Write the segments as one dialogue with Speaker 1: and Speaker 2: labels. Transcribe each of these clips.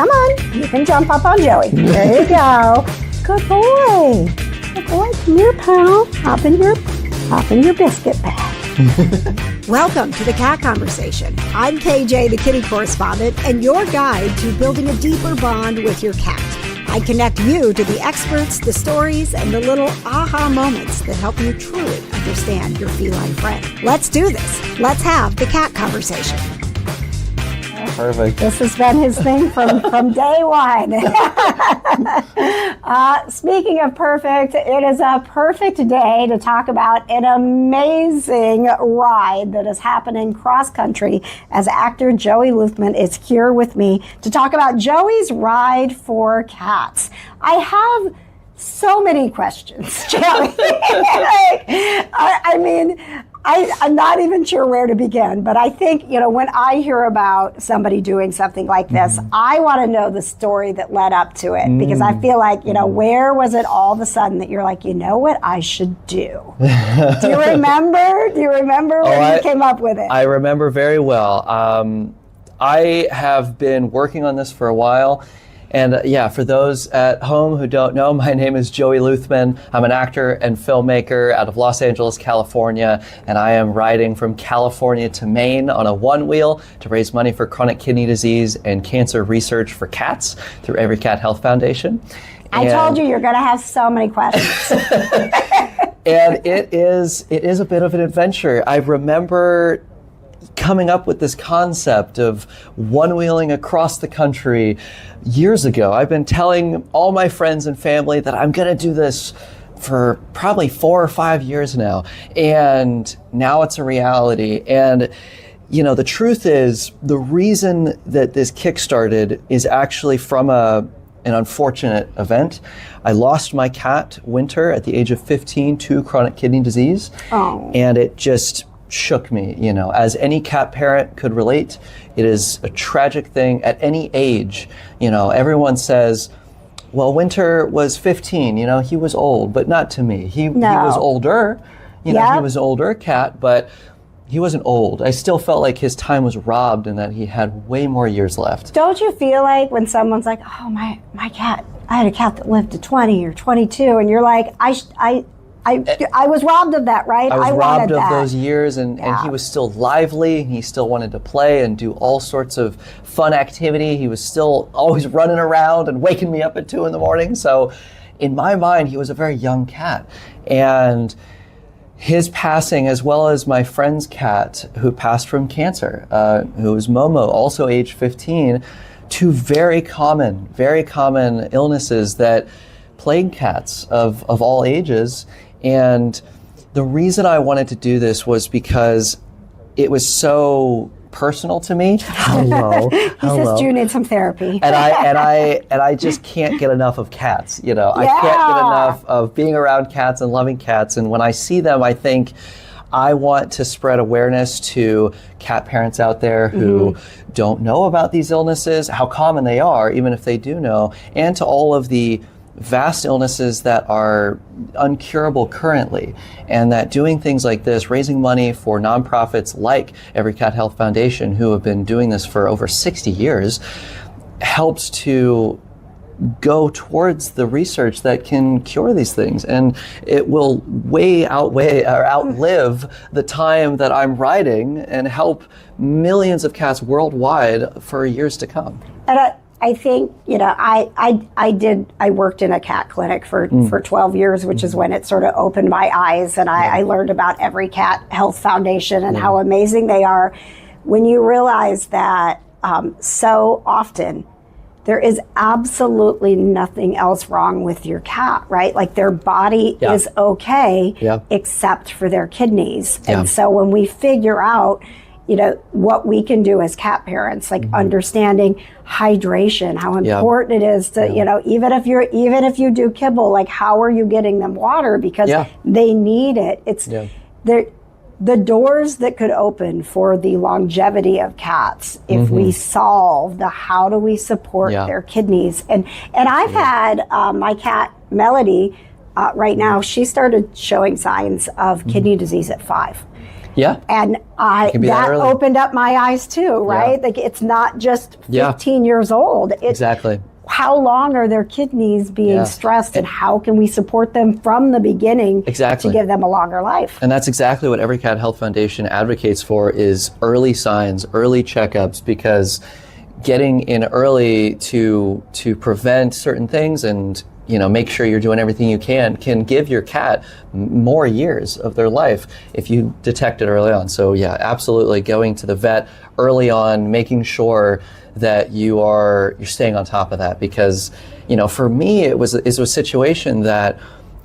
Speaker 1: Come on, you can jump up on Joey. There you go. Good boy. Good boy. Come here, pal. Hop in your biscuit bag.
Speaker 2: Welcome to the Cat Conversation. I'm KJ, the kitty correspondent, and your guide to building a deeper bond with your cat. I connect you to the experts, the stories, and the little aha moments that help you truly understand your feline friend. Let's do this. Let's have the Cat Conversation.
Speaker 3: Perfect.
Speaker 1: This has been his thing from day one. Speaking of perfect, it is a perfect day to talk about an amazing ride that is happening cross-country as actor Joey Luthman is here with me to talk about Joey's ride for cats. I have so many questions, Joey. I'm not even sure where to begin, but I think, when I hear about somebody doing something like this, I want to know the story that led up to it, because I feel like, where was it all of a sudden that you're like, you know what I should do? Do you remember? When you came up with it?
Speaker 3: I remember very well. I have been working on this for a while. And for those at home who don't know, my name is Joey Luthman. I'm an actor and filmmaker out of Los Angeles, California, and I am riding from California to Maine on a one-wheel to raise money for chronic kidney disease and cancer research for cats through Every Cat Health Foundation.
Speaker 1: I told you you're going to have so many questions.
Speaker 3: And it is a bit of an adventure. I remember coming up with this concept of one-wheeling across the country years ago. I've been telling all my friends and family that I'm going to do this for probably 4 or 5 years now. And now it's a reality. And, the truth is, the reason that this kickstarted is actually from an unfortunate event. I lost my cat, Winter, at the age of 15 to chronic kidney disease.
Speaker 1: Oh.
Speaker 3: And it just shook me, as any cat parent could relate. It is a tragic thing at any age. Everyone says, well, Winter was 15, he was old, but not to me. He was older, he was an older cat, but he wasn't old. I still felt like his time was robbed and that he had way more years left.
Speaker 1: Don't you feel like when someone's like, oh, my cat, I had a cat that lived to 20 or 22, and you're like, I was robbed of that, right?
Speaker 3: I was robbed of
Speaker 1: that.
Speaker 3: those years, and he was still lively. He still wanted to play and do all sorts of fun activity. He was still always running around and waking me up at 2 a.m. So in my mind, he was a very young cat. And his passing, as well as my friend's cat who passed from cancer, who was Momo, also age 15, two very common illnesses that plague cats of all ages. And the reason I wanted to do this was because it was so personal to me. Hello.
Speaker 1: He says, "You need some therapy."
Speaker 3: and I just can't get enough of cats. I can't get enough of being around cats and loving cats. And when I see them, I think I want to spread awareness to cat parents out there who don't know about these illnesses, how common they are, even if they do know, and to all of the vast illnesses that are uncurable currently, and that doing things like this, raising money for nonprofits like Every Cat Health Foundation, who have been doing this for over 60 years, helps to go towards the research that can cure these things. And it will outlive the time that I'm riding and help millions of cats worldwide for years to come.
Speaker 1: And I think, I worked in a cat clinic for 12 years, which is when it sort of opened my eyes, and I learned about Every Cat Health Foundation and how amazing they are. When you realize that so often there is absolutely nothing else wrong with your cat, right? Like their body is okay except for their kidneys. And so when we figure out what we can do as cat parents, like understanding hydration, how important it is to, even if you do kibble, like how are you getting them water? Because they need it. It's the doors that could open for the longevity of cats if we solve the how do we support their kidneys. And I've had my cat Melody right now, she started showing signs of kidney disease at 5.
Speaker 3: Yeah.
Speaker 1: And that opened up my eyes too, right? Like it's not just 15 years old.
Speaker 3: Exactly.
Speaker 1: How long are their kidneys being stressed, and how can we support them from the beginning to give them a longer life?
Speaker 3: And that's exactly what Every Cat Health Foundation advocates for, is early signs, early checkups, because getting in early to prevent certain things and make sure you're doing everything you can give your cat more years of their life if you detect it early on. So yeah, absolutely going to the vet early on, making sure that you're staying on top of that, because for me it was a situation that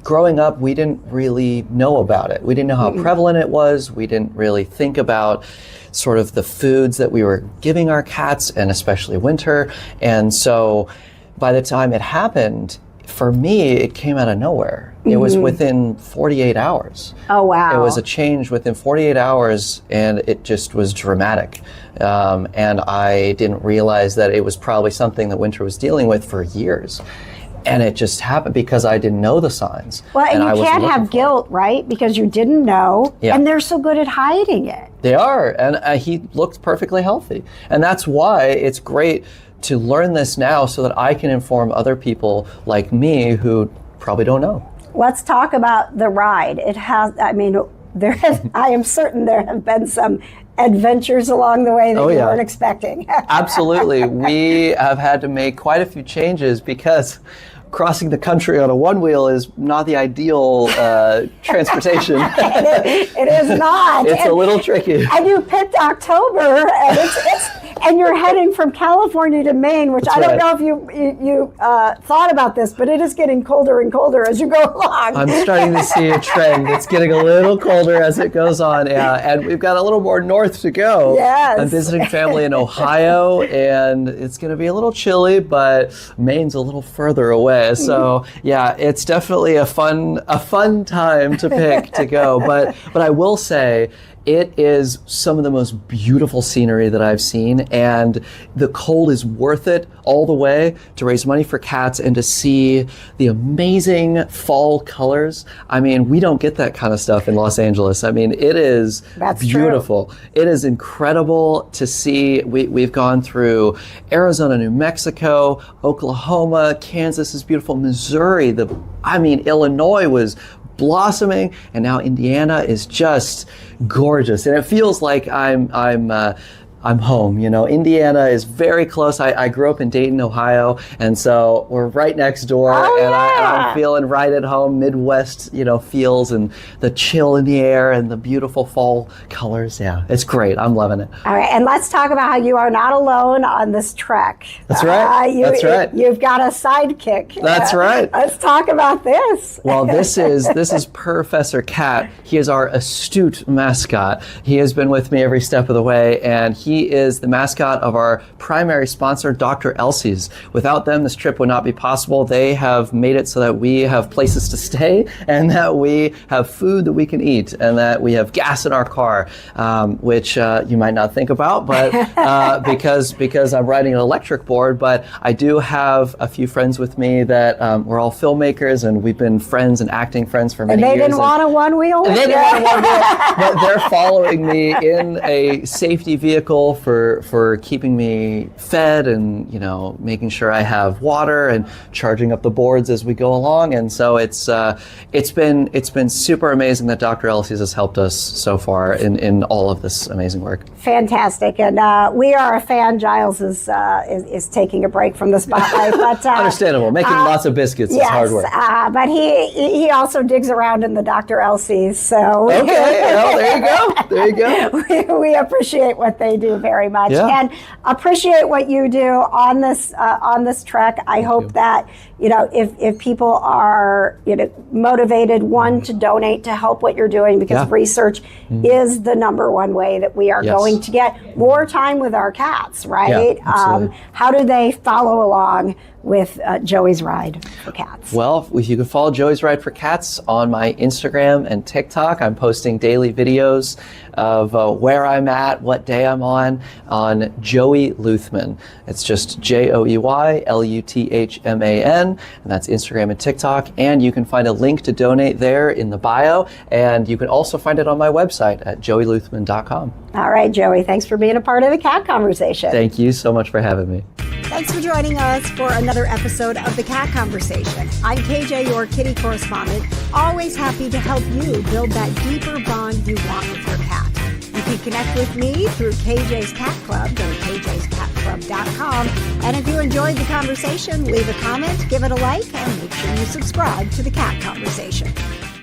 Speaker 3: growing up we didn't really know about it. We didn't know how prevalent it was. We didn't really think about sort of the foods that we were giving our cats, and especially winter. And so by the time it happened, for me, it came out of nowhere. It was within 48 hours.
Speaker 1: Oh, wow.
Speaker 3: It was a change within 48 hours, and it just was dramatic. And I didn't realize that it was probably something that Winter was dealing with for years. And it just happened because I didn't know the signs.
Speaker 1: Well, and you can't have guilt, right? Because you didn't know, and they're so good at hiding it.
Speaker 3: They are, and he looked perfectly healthy. And that's why it's great to learn this now, so that I can inform other people like me who probably don't know.
Speaker 1: Let's talk about the ride. I am certain there have been some adventures along the way that you weren't expecting.
Speaker 3: Absolutely. We have had to make quite a few changes, because crossing the country on a one-wheel is not the ideal transportation.
Speaker 1: It is not.
Speaker 3: It's a little tricky.
Speaker 1: And you picked October, and and you're heading from California to Maine, which I don't know if you thought about this, but it is getting colder and colder as you go along.
Speaker 3: I'm starting to see a trend. It's getting a little colder as it goes on, and we've got a little more north to go.
Speaker 1: Yes.
Speaker 3: I'm visiting family in Ohio, and it's going to be a little chilly, but Maine's a little further away. So yeah, it's definitely a fun time to pick to go. But I will say, it is some of the most beautiful scenery that I've seen, and the cold is worth it all the way to raise money for cats and to see the amazing fall colors. I mean, we don't get that kind of stuff in Los Angeles. I mean, it is beautiful. True. It is incredible to see. We've gone through Arizona, New Mexico, Oklahoma, Kansas is beautiful, Missouri, Illinois was blossoming, and now Indiana is just gorgeous, and it feels like I'm home. Indiana is very close. I grew up in Dayton, Ohio, and so we're right next door. I'm feeling right at home. Midwest, feels, and the chill in the air and the beautiful fall colors. Yeah, it's great. I'm loving it.
Speaker 1: All right, and let's talk about how you are not alone on this trek.
Speaker 3: That's right. That's right.
Speaker 1: You've got a sidekick.
Speaker 3: That's right.
Speaker 1: Let's talk about this.
Speaker 3: Well, this is Professor Cat. He is our astute mascot. He has been with me every step of the way, and he is the mascot of our primary sponsor, Dr. Elseys. Without them, this trip would not be possible. They have made it so that we have places to stay, and that we have food that we can eat, and that we have gas in our car, which you might not think about, but because I'm riding an electric board. But I do have a few friends with me that we're all filmmakers, and we've been friends and acting friends for many years.
Speaker 1: And they didn't want a one-wheel?
Speaker 3: They didn't want a one-wheel, but they're following me in a safety vehicle for keeping me fed, and making sure I have water and charging up the boards as we go along. And so it's been super amazing that Dr. Elseys has helped us so far in all of this amazing work.
Speaker 1: Fantastic, and we are a fan. Giles is taking a break from the spotlight, but
Speaker 3: understandable. Making lots of biscuits is hard work.
Speaker 1: But he also digs around in the Dr. Elseys. So
Speaker 3: okay, well, there you go.
Speaker 1: We appreciate what they do very much, and appreciate what you do on this trek. I hope that if people are motivated, one, to donate to help what you're doing, because research is the number one way that we are going to get more time with our cats, right? How do they follow along with Joey's Ride for Cats?
Speaker 3: Well, you can follow Joey's Ride for Cats on my Instagram and TikTok. I'm posting daily videos of where I'm at, what day I'm on, on Joey Luthman. It's just JoeyLuthman, and that's Instagram and TikTok. And you can find a link to donate there in the bio, and you can also find it on my website at joeyluthman.com.
Speaker 1: All right, Joey, thanks for being a part of the Cat Conversation.
Speaker 3: Thank you so much for having me.
Speaker 2: Thanks for joining us for another episode of The Cat Conversation. I'm KJ, your kitty correspondent, always happy to help you build that deeper bond you want with your cat. You can connect with me through KJ's Cat Club. Go to kjscatclub.com. And if you enjoyed the conversation, leave a comment, give it a like, and make sure you subscribe to The Cat Conversation.